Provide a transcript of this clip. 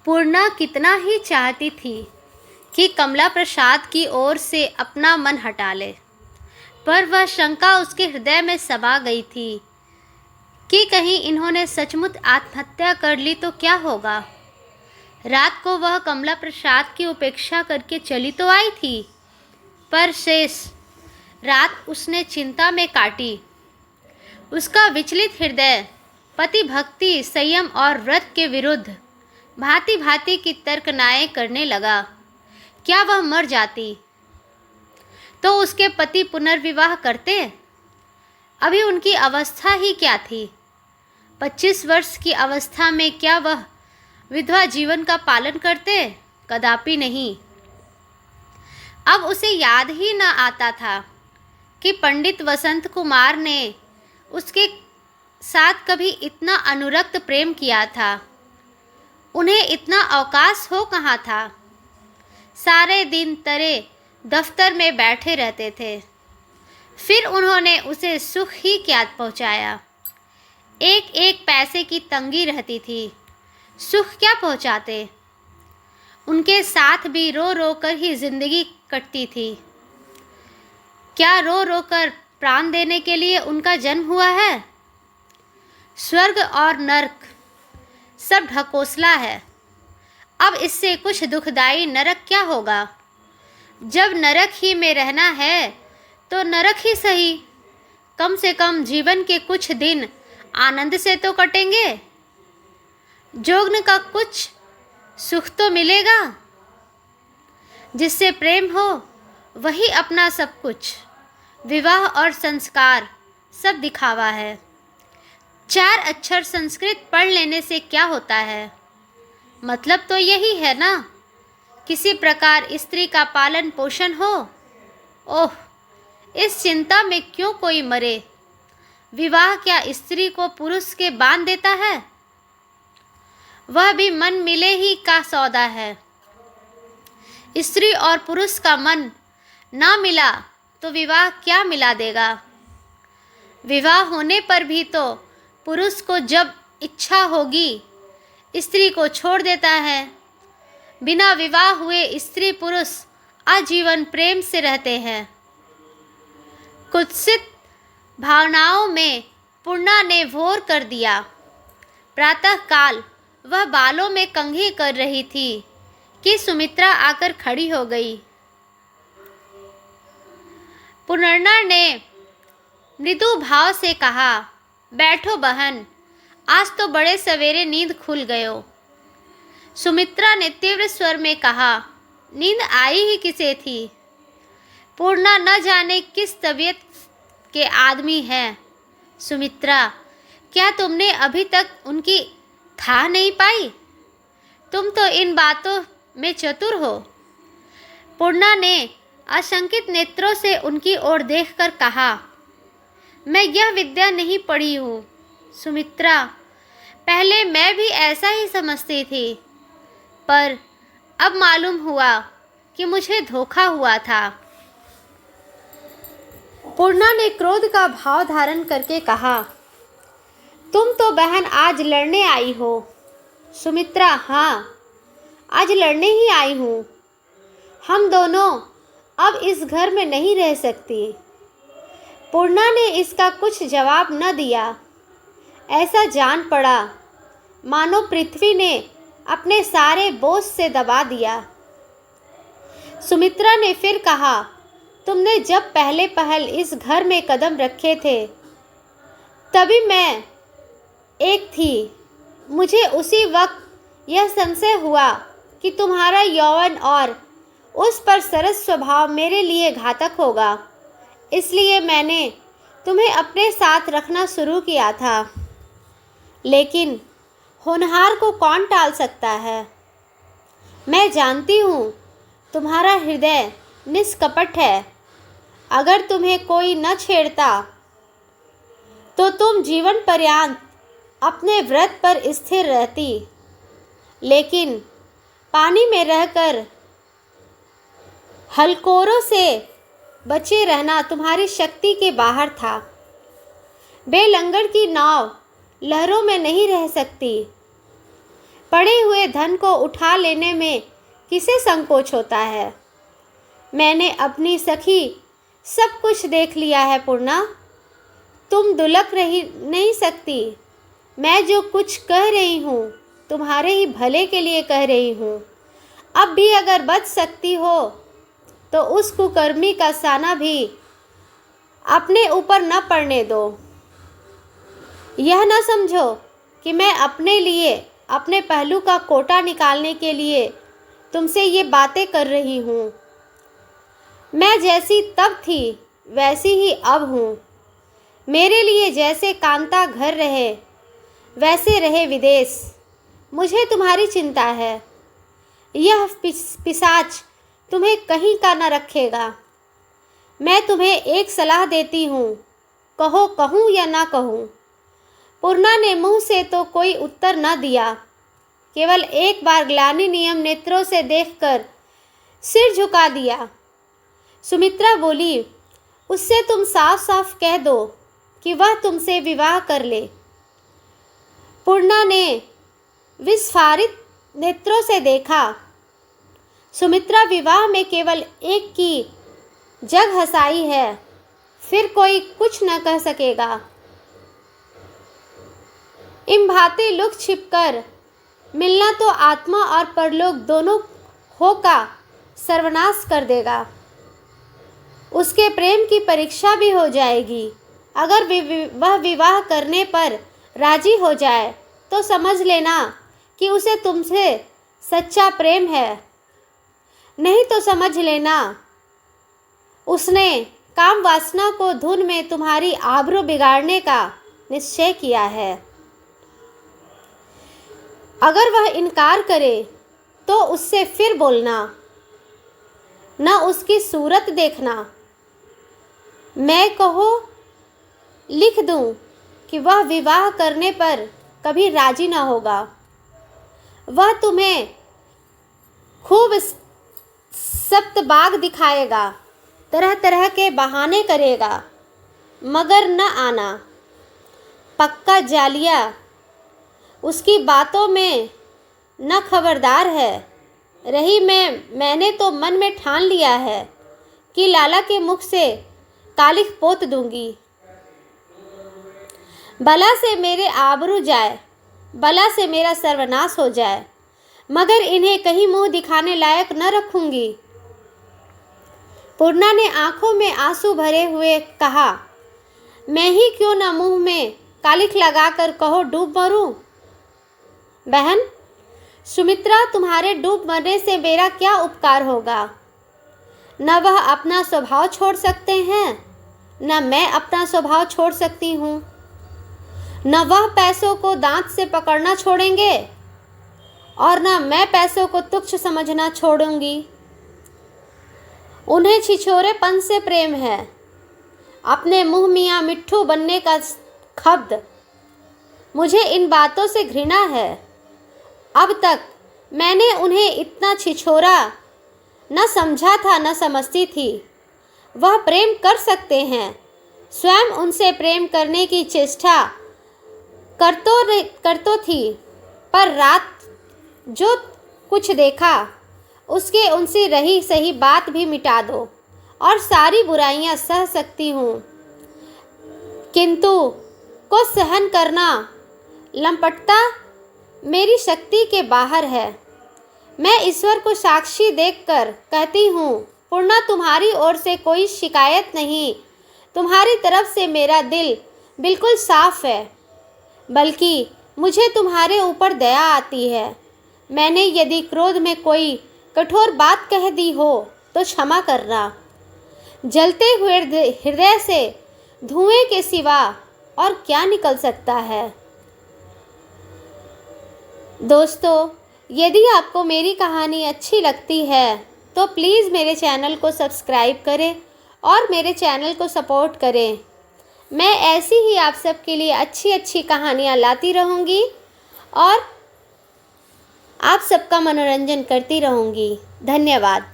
पूर्णा कितना ही चाहती थी कि कमला प्रसाद की ओर से अपना मन हटा ले, पर वह शंका उसके हृदय में समा गई थी कि कहीं इन्होंने सचमुच आत्महत्या कर ली तो क्या होगा। रात को वह कमला प्रसाद की उपेक्षा करके चली तो आई थी, पर शेष रात उसने चिंता में काटी। उसका विचलित हृदय पति भक्ति, संयम और व्रत के विरुद्ध भांति भांति की तर्कनाएं करने लगा। क्या वह मर जाती तो उसके पति पुनर्विवाह करते? अभी उनकी अवस्था ही क्या थी? 25 वर्ष की अवस्था में क्या वह विधवा जीवन का पालन करते? कदापि नहीं। अब उसे याद ही न आता था कि पंडित वसंत कुमार ने उसके साथ कभी इतना अनुरक्त प्रेम किया था। उन्हें इतना अवकाश हो कहाँ था। सारे दिन तरे दफ्तर में बैठे रहते थे, फिर उन्होंने उसे सुख ही क्या पहुँचाया। एक एक पैसे की तंगी रहती थी, सुख क्या पहुँचाते। उनके साथ भी रो रो कर ही जिंदगी कटती थी। क्या रो रो कर प्राण देने के लिए उनका जन्म हुआ है? स्वर्ग और नरक सब ढकोसला है। अब इससे कुछ दुखदाई नरक क्या होगा? जब नरक ही में रहना है तो नरक ही सही, कम से कम जीवन के कुछ दिन आनंद से तो कटेंगे। जोग्न का कुछ सुख तो मिलेगा। जिससे प्रेम हो वही अपना सब कुछ। विवाह और संस्कार सब दिखावा है। 4 अक्षर संस्कृत पढ़ लेने से क्या होता है? मतलब तो यही है ना, किसी प्रकार स्त्री का पालन पोषण हो। ओह, इस चिंता में क्यों कोई मरे। विवाह क्या स्त्री को पुरुष के बांध देता है? वह भी मन मिले ही का सौदा है। स्त्री और पुरुष का मन ना मिला तो विवाह क्या मिला देगा। विवाह होने पर भी तो पुरुष को जब इच्छा होगी स्त्री को छोड़ देता है। बिना विवाह हुए स्त्री पुरुष आजीवन प्रेम से रहते हैं। कुत्सित भावनाओं में पूर्णा ने भोर कर दिया। प्रातःकाल वह बालों में कंघी कर रही थी कि सुमित्रा आकर खड़ी हो गई। पूर्णा ने मृदु भाव से कहा, बैठो बहन, आज तो बड़े सवेरे नींद खुल गयो। सुमित्रा ने तीव्र स्वर में कहा, नींद आई ही किसे थी। पूर्णा न जाने किस तबीयत के आदमी है। सुमित्रा, क्या तुमने अभी तक उनकी था नहीं पाई? तुम तो इन बातों में चतुर हो। पूर्णा ने आशंकित नेत्रों से उनकी ओर देखकर कहा, मैं यह विद्या नहीं पढ़ी हूँ। सुमित्रा, पहले मैं भी ऐसा ही समझती थी, पर अब मालूम हुआ कि मुझे धोखा हुआ था। पूर्णा ने क्रोध का भाव धारण करके कहा, तुम तो बहन आज लड़ने आई हो। सुमित्रा, हाँ, आज लड़ने ही आई हूँ। हम दोनों अब इस घर में नहीं रह सकती। पूर्णा ने इसका कुछ जवाब न दिया। ऐसा जान पड़ा मानो पृथ्वी ने अपने सारे बोझ से दबा दिया। सुमित्रा ने फिर कहा, तुमने जब पहले पहल इस घर में कदम रखे थे तभी मैं एक थी। मुझे उसी वक्त यह संशय हुआ कि तुम्हारा यौवन और उस पर सरस स्वभाव मेरे लिए घातक होगा, इसलिए मैंने तुम्हें अपने साथ रखना शुरू किया था। लेकिन होनहार को कौन टाल सकता है। मैं जानती हूँ तुम्हारा हृदय निष्कपट है। अगर तुम्हें कोई न छेड़ता तो तुम जीवन पर्यंत अपने व्रत पर स्थिर रहती, लेकिन पानी में रहकर हलकोरों से बचे रहना तुम्हारी शक्ति के बाहर था। बेलंगड़ की नाव लहरों में नहीं रह सकती। पड़े हुए धन को उठा लेने में किसे संकोच होता है। मैंने अपनी सखी सब कुछ देख लिया है पूर्णा, तुम दुलक नहीं सकती। मैं जो कुछ कह रही हूँ तुम्हारे ही भले के लिए कह रही हूँ। अब भी अगर बच सकती हो तो उस कुकर्मी का साना भी अपने ऊपर न पड़ने दो। यह न समझो कि मैं अपने लिए अपने पहलू का कोटा निकालने के लिए तुमसे ये बातें कर रही हूँ। मैं जैसी तब थी वैसी ही अब हूँ। मेरे लिए जैसे कांता घर रहे वैसे रहे विदेश। मुझे तुम्हारी चिंता है। यह पिशाच तुम्हें कहीं का न रखेगा। मैं तुम्हें एक सलाह देती हूँ, कहो कहूँ या ना कहूँ। पूर्णा ने मुंह से तो कोई उत्तर न दिया, केवल एक बार ग्लानि नियम नेत्रों से देखकर सिर झुका दिया। सुमित्रा बोली, उससे तुम साफ साफ कह दो कि वह तुमसे विवाह कर ले। पूर्णा ने विस्फारित नेत्रों से देखा। सुमित्रा विवाह में केवल एक की जग हंसाई है, फिर कोई कुछ न कह सकेगा। इन भांति लुक छिपकर मिलना तो आत्मा और परलोक दोनों हो का सर्वनाश कर देगा। उसके प्रेम की परीक्षा भी हो जाएगी। अगर वह विवाह करने पर राजी हो जाए तो समझ लेना कि उसे तुमसे सच्चा प्रेम है, नहीं तो समझ लेना उसने काम वासना को धुन में तुम्हारी आबरू बिगाड़ने का निश्चय किया है। अगर वह इनकार करे तो उससे फिर बोलना, न उसकी सूरत देखना। मैं कहो लिख दूं कि वह विवाह करने पर कभी राजी ना होगा। वह तुम्हें खूब सप्तबाग दिखाएगा, तरह तरह के बहाने करेगा, मगर न आना। पक्का जालिया उसकी बातों में न खबरदार है। रही मैंने तो मन में ठान लिया है कि लाला के मुख से कालिख पोत दूंगी। बला से मेरे आबरू जाए, बला से मेरा सर्वनाश हो जाए, मगर इन्हें कहीं मुंह दिखाने लायक न रखूंगी। पूर्णा ने आंखों में आंसू भरे हुए कहा, मैं ही क्यों न मुंह में कालिख लगाकर कहो डूब मरूं। बहन सुमित्रा, तुम्हारे डूब मरने से मेरा क्या उपकार होगा। न वह अपना स्वभाव छोड़ सकते हैं, न मैं अपना स्वभाव छोड़ सकती हूँ। न वह पैसों को दांत से पकड़ना छोड़ेंगे और न मैं पैसों को तुच्छ समझना छोड़ूंगी। उन्हें छिछोरेपन से प्रेम है, अपने मुंह मियाँ मिट्ठू बनने का खब्द। मुझे इन बातों से घृणा है। अब तक मैंने उन्हें इतना छिछोरा न समझा था, न समझती थी। वह प्रेम कर सकते हैं, स्वयं उनसे प्रेम करने की चेष्टा कर तो थी, पर रात जो कुछ देखा उसके उनसे रही सही बात भी मिटा दो और सारी बुराइयां सह सकती हूँ, किंतु को सहन करना लंपटता मेरी शक्ति के बाहर है। मैं ईश्वर को साक्षी देखकर कहती हूँ, पूर्णा तुम्हारी ओर से कोई शिकायत नहीं। तुम्हारी तरफ से मेरा दिल बिल्कुल साफ है, बल्कि मुझे तुम्हारे ऊपर दया आती है। मैंने यदि क्रोध में कोई कठोर बात कह दी हो तो क्षमा करना। जलते हुए हृदय से धुएं के सिवा और क्या निकल सकता है। दोस्तों, यदि आपको मेरी कहानी अच्छी लगती है तो प्लीज़ मेरे चैनल को सब्सक्राइब करें और मेरे चैनल को सपोर्ट करें। मैं ऐसी ही आप सबके लिए अच्छी अच्छी कहानियाँ लाती रहूँगी और आप सबका मनोरंजन करती रहूँगी। धन्यवाद।